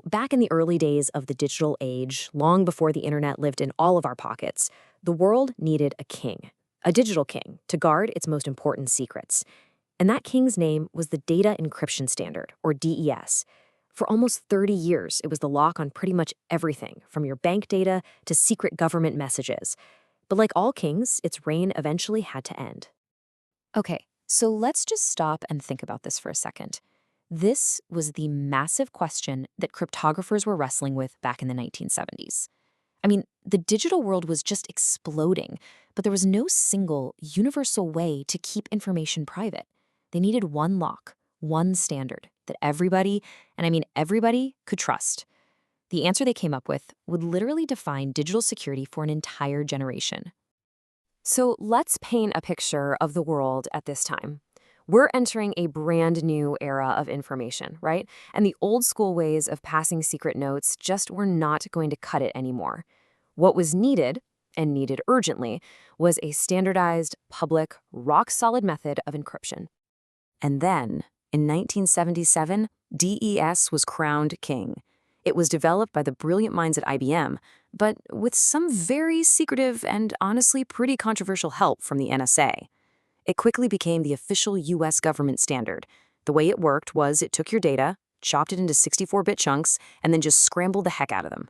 Back in the early days of the digital age, long before the internet lived in all of our pockets, the world needed a king, a digital king, to guard its most important secrets. And that king's name was the Data Encryption Standard, or DES. For almost 30 years, it was the lock on pretty much everything, from your bank data to secret government messages. But like all kings, its reign eventually had to end. Okay, so let's just stop and think about this for a second. This was the massive question that cryptographers were wrestling with back in the 1970s. I mean, the digital world was just exploding, but there was no single, universal way to keep information private. They needed one lock, one standard that everybody, and I mean everybody, could trust. The answer they came up with would literally define digital security for an entire generation. So let's paint a picture of the world at this time. We're entering a brand new era of information, right? And the old school ways of passing secret notes just were not going to cut it anymore. What was needed, and needed urgently, was a standardized, public, rock-solid method of encryption. And then, in 1977, DES was crowned king. It was developed by the brilliant minds at IBM, but with some very secretive and honestly pretty controversial help from the NSA. It quickly became the official US government standard. The way it worked was it took your data, chopped it into 64-bit chunks, and then just scrambled the heck out of them.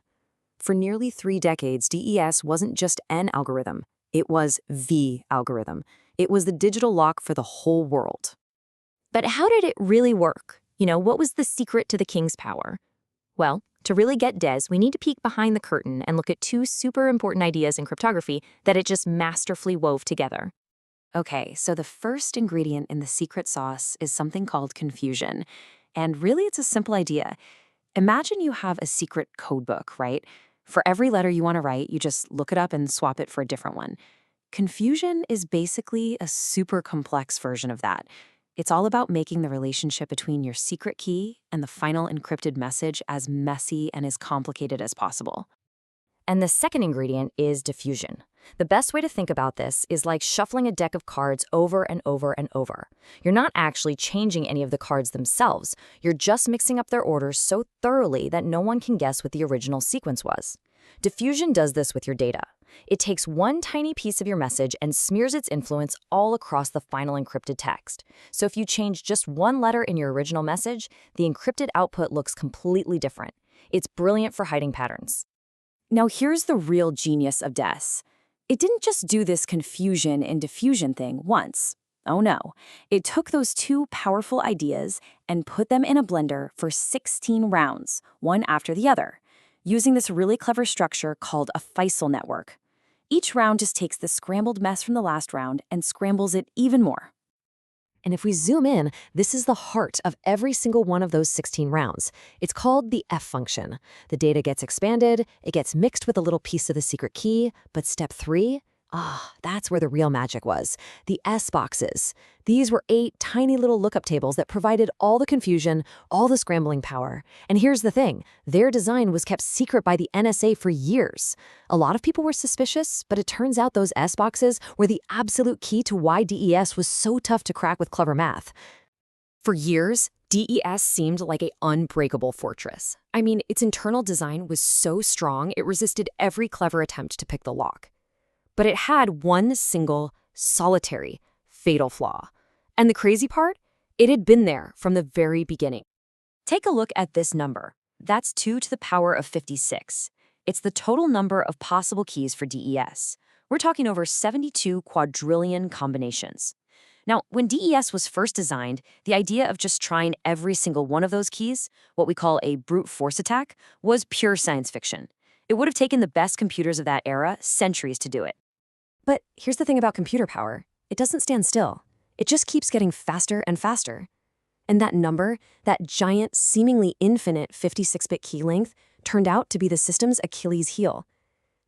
For nearly 3 decades, DES wasn't just an algorithm. It was the algorithm. It was the digital lock for the whole world. But how did it really work? What was the secret to the king's power? Well, to really get DES, we need to peek behind the curtain and look at 2 super important ideas in cryptography that it just masterfully wove together. Okay, so the first ingredient in the secret sauce is something called confusion. And really, it's a simple idea. Imagine you have a secret code book, right? For every letter you want to write, you just look it up and swap it for a different one. Confusion is basically a super complex version of that. It's all about making the relationship between your secret key and the final encrypted message as messy and as complicated as possible. And the second ingredient is diffusion. The best way to think about this is like shuffling a deck of cards over and over and over. You're not actually changing any of the cards themselves. You're just mixing up their orders so thoroughly that no one can guess what the original sequence was. Diffusion does this with your data. It takes one tiny piece of your message and smears its influence all across the final encrypted text. So if you change just one letter in your original message, the encrypted output looks completely different. It's brilliant for hiding patterns. Now here's the real genius of DES. It didn't just do this confusion and diffusion thing once. Oh no. It took those 2 powerful ideas and put them in a blender for 16 rounds, one after the other, using this really clever structure called a Feistel network. Each round just takes the scrambled mess from the last round and scrambles it even more. And if we zoom in, this is the heart of every single one of those 16 rounds. It's called the F function. The data gets expanded, it gets mixed with a little piece of the secret key, but step 3, that's where the real magic was. The S boxes. These were 8 tiny little lookup tables that provided all the confusion, all the scrambling power. And here's the thing, their design was kept secret by the NSA for years. A lot of people were suspicious, but it turns out those S boxes were the absolute key to why DES was so tough to crack with clever math. For years, DES seemed like an unbreakable fortress. I mean, its internal design was so strong it resisted every clever attempt to pick the lock. But it had one single, solitary, fatal flaw. And the crazy part? It had been there from the very beginning. Take a look at this number. That's 2 to the power of 56. It's the total number of possible keys for DES. We're talking over 72 quadrillion combinations. Now, when DES was first designed, the idea of just trying every single one of those keys, what we call a brute force attack, was pure science fiction. It would have taken the best computers of that era centuries to do it. But here's the thing about computer power. It doesn't stand still. It just keeps getting faster and faster. And that number, that giant, seemingly infinite 56-bit key length, turned out to be the system's Achilles heel.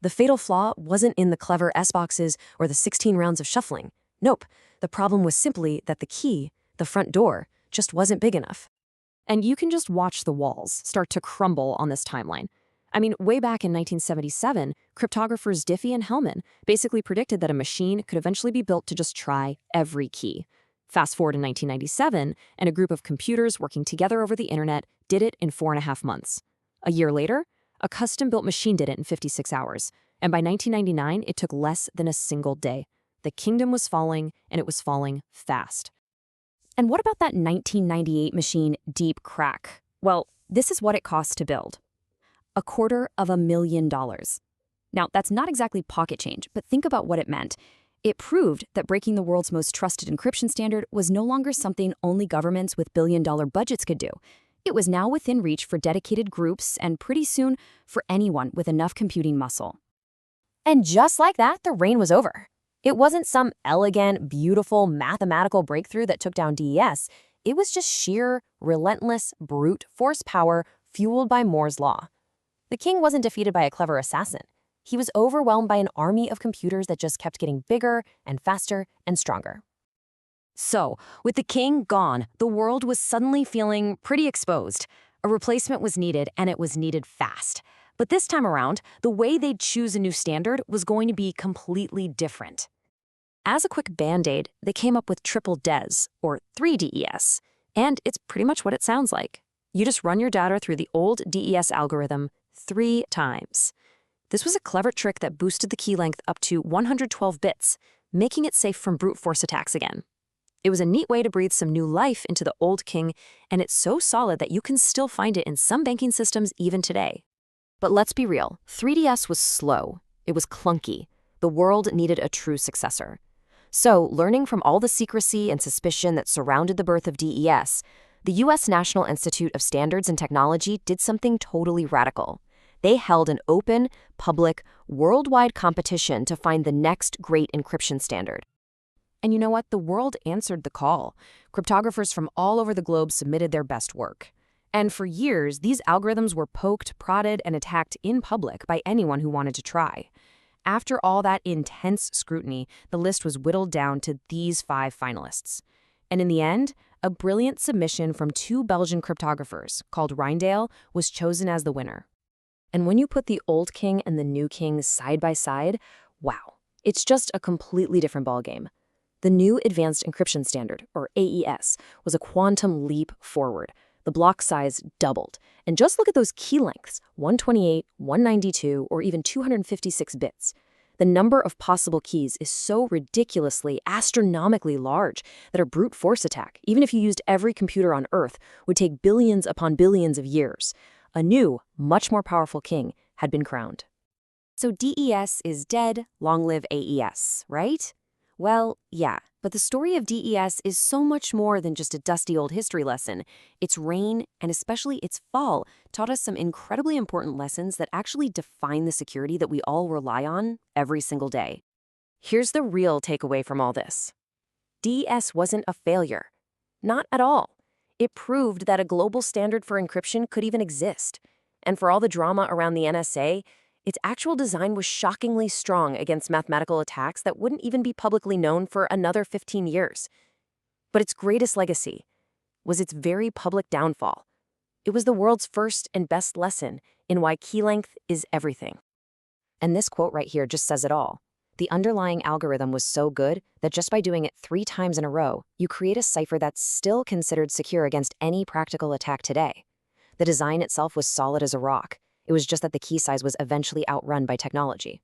The fatal flaw wasn't in the clever S-boxes or the 16 rounds of shuffling. Nope. The problem was simply that the key, the front door, just wasn't big enough. And you can just watch the walls start to crumble on this timeline. I mean, way back in 1977, cryptographers Diffie and Hellman basically predicted that a machine could eventually be built to just try every key. Fast forward in 1997, and a group of computers working together over the internet did it in 4.5 months. A year later, a custom-built machine did it in 56 hours. And by 1999, it took less than a single day. The kingdom was falling, and it was falling fast. And what about that 1998 machine, Deep Crack? Well, this is what it cost to build. $250,000. Now, that's not exactly pocket change, but think about what it meant. It proved that breaking the world's most trusted encryption standard was no longer something only governments with billion-dollar budgets could do. It was now within reach for dedicated groups and pretty soon for anyone with enough computing muscle. And just like that, the reign was over. It wasn't some elegant, beautiful mathematical breakthrough that took down DES. It was just sheer, relentless, brute force power fueled by Moore's law. The king wasn't defeated by a clever assassin. He was overwhelmed by an army of computers that just kept getting bigger and faster and stronger. So, with the king gone, the world was suddenly feeling pretty exposed. A replacement was needed, and it was needed fast. But this time around, the way they'd choose a new standard was going to be completely different. As a quick band-aid, they came up with triple DES, or 3DES, and it's pretty much what it sounds like. You just run your data through the old DES algorithm 3 times. This was a clever trick that boosted the key length up to 112 bits, making it safe from brute force attacks again. It was a neat way to breathe some new life into the old king, and it's so solid that you can still find it in some banking systems even today. But let's be real, 3DS was slow. It was clunky. The world needed a true successor. So, learning from all the secrecy and suspicion that surrounded the birth of DES, the U.S. National Institute of Standards and Technology did something totally radical. They held an open, public, worldwide competition to find the next great encryption standard. And you know what? The world answered the call. Cryptographers from all over the globe submitted their best work. And for years, these algorithms were poked, prodded, and attacked in public by anyone who wanted to try. After all that intense scrutiny, the list was whittled down to these 5 finalists. And in the end, a brilliant submission from 2 Belgian cryptographers, called Rijndale, was chosen as the winner. And when you put the old king and the new king side by side, wow, it's just a completely different ballgame. The new Advanced Encryption Standard, or AES, was a quantum leap forward. The block size doubled. And just look at those key lengths, 128, 192, or even 256 bits. The number of possible keys is so ridiculously, astronomically large that a brute force attack, even if you used every computer on Earth, would take billions upon billions of years. A new, much more powerful king had been crowned. So DES is dead, long live AES, right? Well, yeah, but the story of DES is so much more than just a dusty old history lesson. Its reign, and especially its fall, taught us some incredibly important lessons that actually define the security that we all rely on every single day. Here's the real takeaway from all this. DES wasn't a failure. Not at all. It proved that a global standard for encryption could even exist. And for all the drama around the NSA, its actual design was shockingly strong against mathematical attacks that wouldn't even be publicly known for another 15 years. But its greatest legacy was its very public downfall. It was the world's first and best lesson in why key length is everything. And this quote right here just says it all. The underlying algorithm was so good that just by doing it 3 times in a row, you create a cipher that's still considered secure against any practical attack today. The design itself was solid as a rock. It was just that the key size was eventually outrun by technology.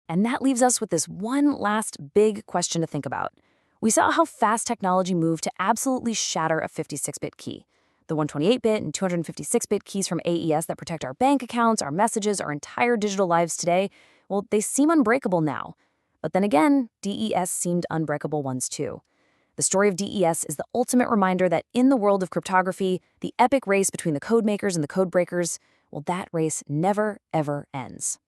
And that leaves us with this one last big question to think about. We saw how fast technology moved to absolutely shatter a 56-bit key. The 128-bit and 256-bit keys from AES that protect our bank accounts, our messages, our entire digital lives today, well, they seem unbreakable now. But then again, DES seemed unbreakable ones too. The story of DES is the ultimate reminder that in the world of cryptography, the epic race between the code makers and the code breakers, well, that race never, ever ends.